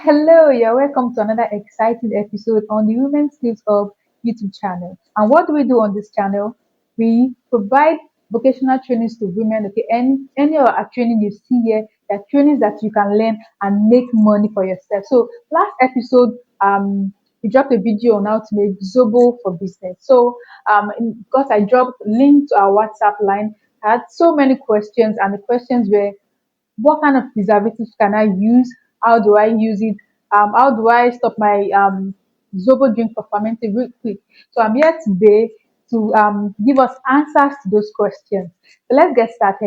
Hello, you're welcome to another exciting episode on the Women Skills Hub YouTube channel. And what do we do on this channel? We provide vocational trainings to women. Okay, any of our training you see here, there are trainings that you can learn and make money for yourself. So last episode, we dropped a video on how to make Zobo for business. So because I dropped link to our WhatsApp line, I had so many questions, and the questions were what kind of preservatives can I use? How do I use it? How do I stop my Zobo drink from fermenting real quick? So I'm here today to give us answers to those questions. So let's get started.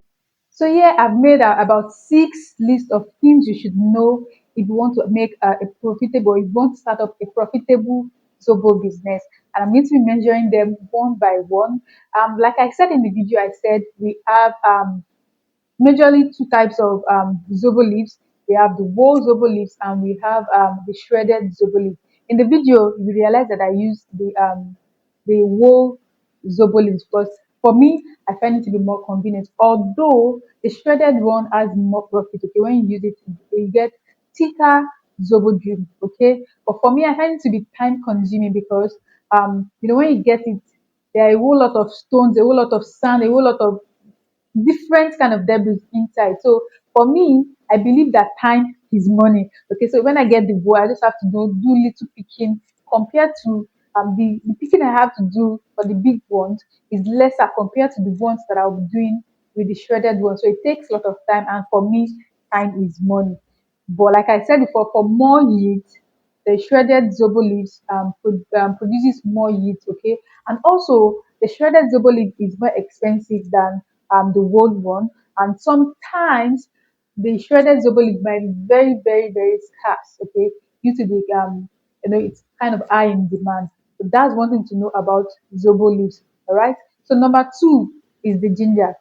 So here I've made about six lists of things you should know if you want to make a profitable, if you want to start up a profitable Zobo business. And I'm going to be measuring them one by one. Like I said in the video, I said we have majorly two types of zobo leaves. We have the whole zobo leaves and we have the shredded zobo leaf. In the video, you realize that I used the whole zobo leaves because for me, I find it to be more convenient. Although the shredded one has more profit. Okay, when you use it, you get thicker zobo drink. Okay, but for me, I find it to be time consuming because when you get it, there are a whole lot of stones, a whole lot of sand, a whole lot of different kind of debris inside. So for me, I believe that time is money. Okay, so when I get the boy, I just have to do little picking compared to the picking I have to do for the big ones is lesser compared to the ones that I'll be doing with the shredded ones. So it takes a lot of time, and for me, time is money. But like I said before, for more yield, the shredded zobo leaves produces more yield, okay? And also, the shredded zobo leaf is more expensive than the whole one. And sometimes the shredded zobo leaf might be very, very, very scarce, okay? Due to it's kind of high in demand. So that's one thing to know about zobo leaves, all right? So number two is the ginger.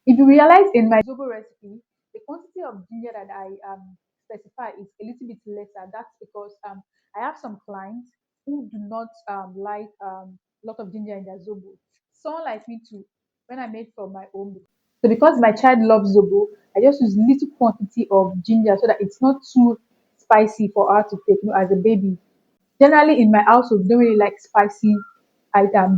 If you realize in my Zobo recipe, the quantity of ginger that I specify is a little bit lesser. That's because I have some clients who do not like a lot of ginger in their Zobo. Someone like me too, when I made for my own. So because my child loves Zobo, I just use little quantity of ginger so that it's not too spicy for her to take, as a baby. Generally, in my household, we don't really like spicy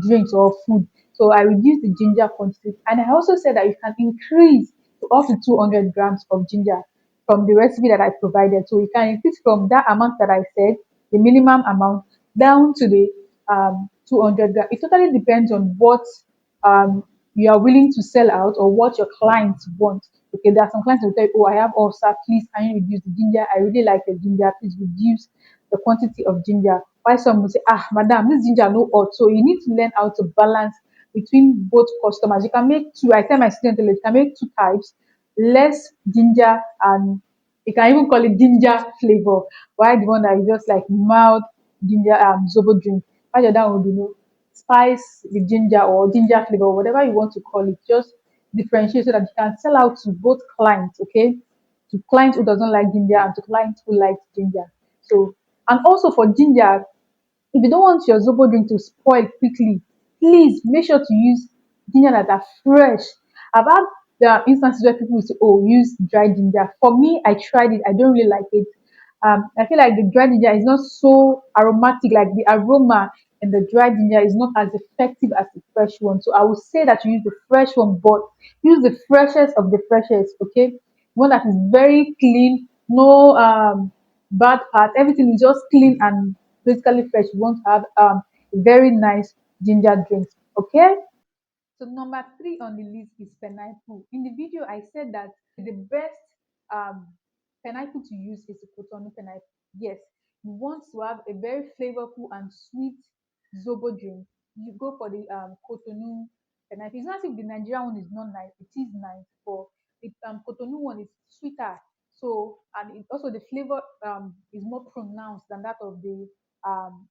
drinks or food. So I reduce the ginger quantity. And I also said that you can increase to up to 200 grams of ginger from the recipe that I provided. So you can increase from that amount that I said, the minimum amount, down to the 200 grams. It totally depends on what um, you are willing to sell out or what your clients want. Okay, there are some clients who will tell you, oh, I have ulcer, please can you reduce the ginger? I really like the ginger, please reduce the quantity of ginger. Why some will say, ah, madam, this ginger no hot. So you need to learn how to balance between both customers. You can make two. I tell my students, you can make two types, less ginger and you can even call it ginger flavor. Why the one that is just like mild ginger zobo drink? Why the other one would spice with ginger or ginger flavor, whatever you want to call it. Just differentiate so that you can sell out to both clients, okay? To clients who doesn't like ginger and to clients who like ginger. So, and also for ginger, if you don't want your zobo drink to spoil quickly, please make sure to use ginger that are fresh. I've had the instances where people say, "Oh, use dry ginger." For me, I tried it. I don't really like it. I feel like the dry ginger is not so aromatic. Like the aroma in the dry ginger is not as effective as the fresh one. So I would say that you use the fresh one, but use the freshest of the freshest. Okay, one that is very clean, no bad part. Everything is just clean and basically fresh. You want to have very nice ginger drinks. Okay. So number three on the list is pineapple. In the video, I said that the best um, pineapple to use is the Cotonou pineapple. Yes, you want to have a very flavorful and sweet Zobo drink. You go for the Cotonou pineapple. It's not as if the Nigerian one is not nice. It is nice, but the Cotonou one is sweeter. So and also the flavor is more pronounced than that of the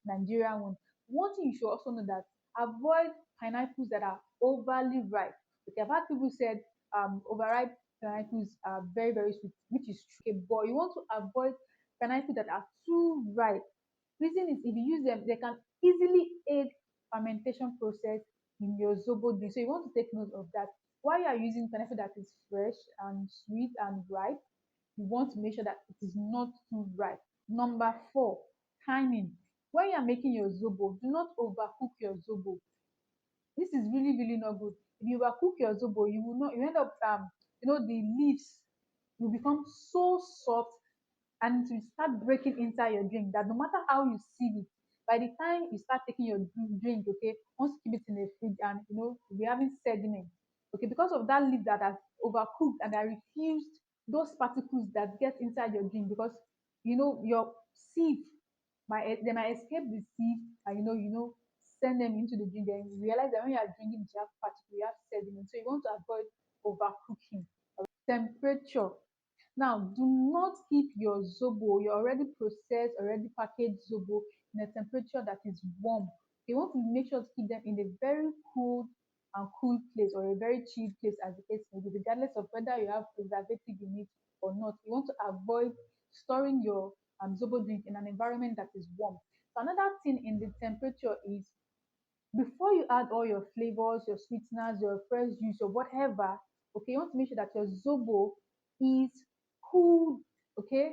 Nigerian one. One thing you should also know that avoid pineapples that are overly ripe. Okay, I've had people said overripe pineapples are very, very sweet, which is true. Okay, but you want to avoid pineapples that are too ripe. Reason is if you use them, they can easily aid fermentation process in your zobo drink. So you want to take note of that. While you are using pineapple that is fresh and sweet and ripe, you want to make sure that it is not too ripe. Number four, timing. When you are making your zobo, do not overcook your zobo. This is really really not good. If you overcook your zobo, you will not, you end up the leaves will become so soft and it will start breaking inside your drink that no matter how you sieve it, by the time you start taking your drink, okay, once you keep it in the fridge and you'll be having sediment, okay, because of that leaf that has overcooked and I refused those particles that get inside your drink because your sieve they might escape the sieve and send them into the drink. Then you realize that when you are drinking, you have particles, you have sediment, so you want to avoid overcooking. Temperature. Now, do not keep your zobo, your already processed, already packaged zobo, in a temperature that is warm. You want to make sure to keep them in a very cool place or a very chill place, as the case may be, regardless of whether you have preservative in it or not. You want to avoid storing your zobo drink in an environment that is warm. So another thing in the temperature is before you add all your flavors, your sweeteners, your fresh juice, or whatever, okay, you want to make sure that your zobo is cool, okay?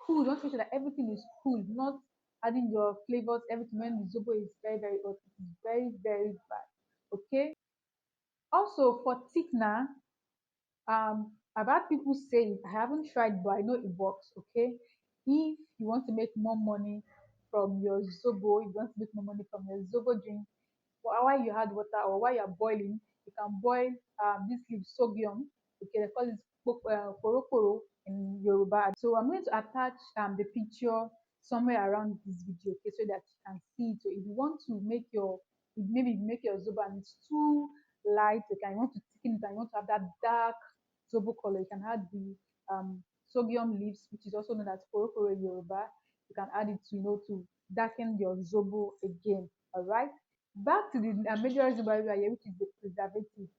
Cool. You want to make sure that everything is cool, not adding your flavors, everything when the zobo is very, very hot. It is very, very bad, okay? Also, for thickener, I've had people say it. I haven't tried, but I know it works. Okay, if you want to make more money from your zobo, if you want to make more money from your zobo drink, while you add water or while you're boiling, you can boil this leaf sorghum. Okay, they call it korokoro in Yoruba. So I'm going to attach the picture somewhere around this video, okay, so that you can see it. So if you want to make maybe make your zobo and it's too light, okay, you want to thicken it and you want to have that dark Zobo color. You can add the sorghum leaves, which is also known as korokoro in Yoruba. You can add it to darken your Zobo again. All right. Back to the major reason why we are here, which is the preservative.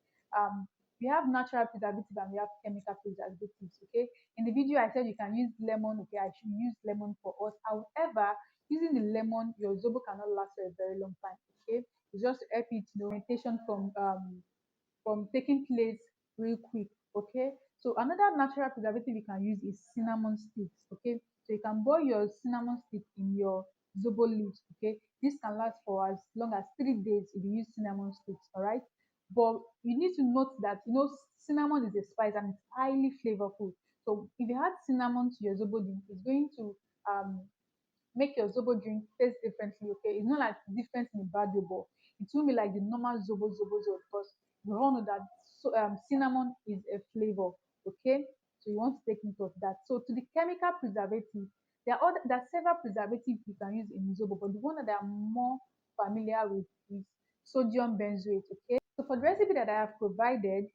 We have natural preservative and we have chemical preservatives. Okay. In the video, I said you can use lemon. Okay, I should use lemon for us. However, using the lemon, your Zobo cannot last for a very long time. Okay, it's just to help it, fermentation from taking place real quick. Okay, so another natural preservative you can use is cinnamon sticks. Okay, so you can boil your cinnamon stick in your zobo leaves. Okay, this can last for as long as 3 days if you use cinnamon sticks. All right, but you need to note that cinnamon is a spice and it's highly flavorful. So if you add cinnamon to your zobo drink, it's going to um make your zobo drink taste differently. Okay, it's not like different in a bad way, but it won't be like the normal zobo because we all know that cinnamon is a flavor. Okay, so you want to take note of that. So to the chemical preservative, there are several preservatives you can use in zobo, but the one that I'm more familiar with is sodium benzoate. Okay, so for the recipe that I have provided,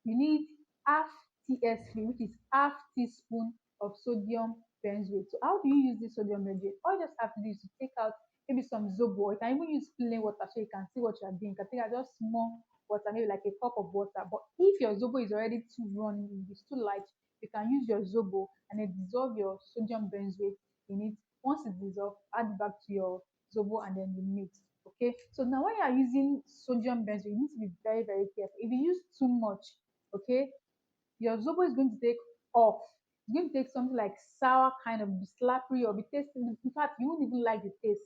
you need half TS3, which is half teaspoon of sodium benzoate. So how do you use this sodium benzoate? All you just have to do is to take out maybe some zobo. You can even use plain water so you can see what you are doing. You can take out just small water, maybe like a cup of water. But if your zobo is already too runny, it's too light, you can use your zobo and then dissolve your sodium benzoate in it. Once it's dissolved, add it back to your zobo and then you mix. Okay, so now when you are using sodium benzoate, you need to be very, very careful. If you use too much, okay, your zobo is going to take off. It's going to take something like sour, kind of slappery, or be tasting. In fact, you won't even like the taste.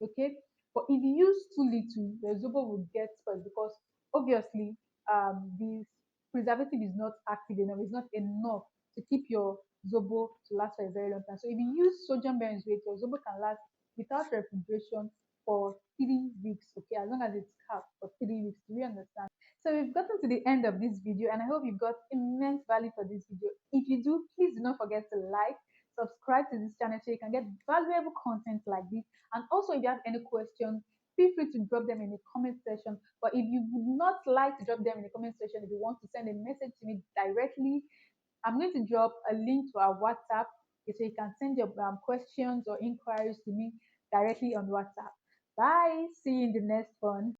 Okay, but if you use too little, the zobo will get spoiled because obviously the preservative is not active enough. It's not enough to keep your zobo to last for a very long time. So if you use sodium benzoate, your zobo can last without refrigeration for 3 weeks. Okay, as long as it's capped for 3 weeks. Do you understand? So we've gotten to the end of this video and I hope you got immense value for this video. If you do, please do not forget to like, subscribe to this channel so you can get valuable content like this. And also if you have any questions, feel free to drop them in the comment section. But if you would not like to drop them in the comment section, if you want to send a message to me directly, I'm going to drop a link to our WhatsApp so you can send your questions or inquiries to me directly on WhatsApp. Bye. See you in the next one.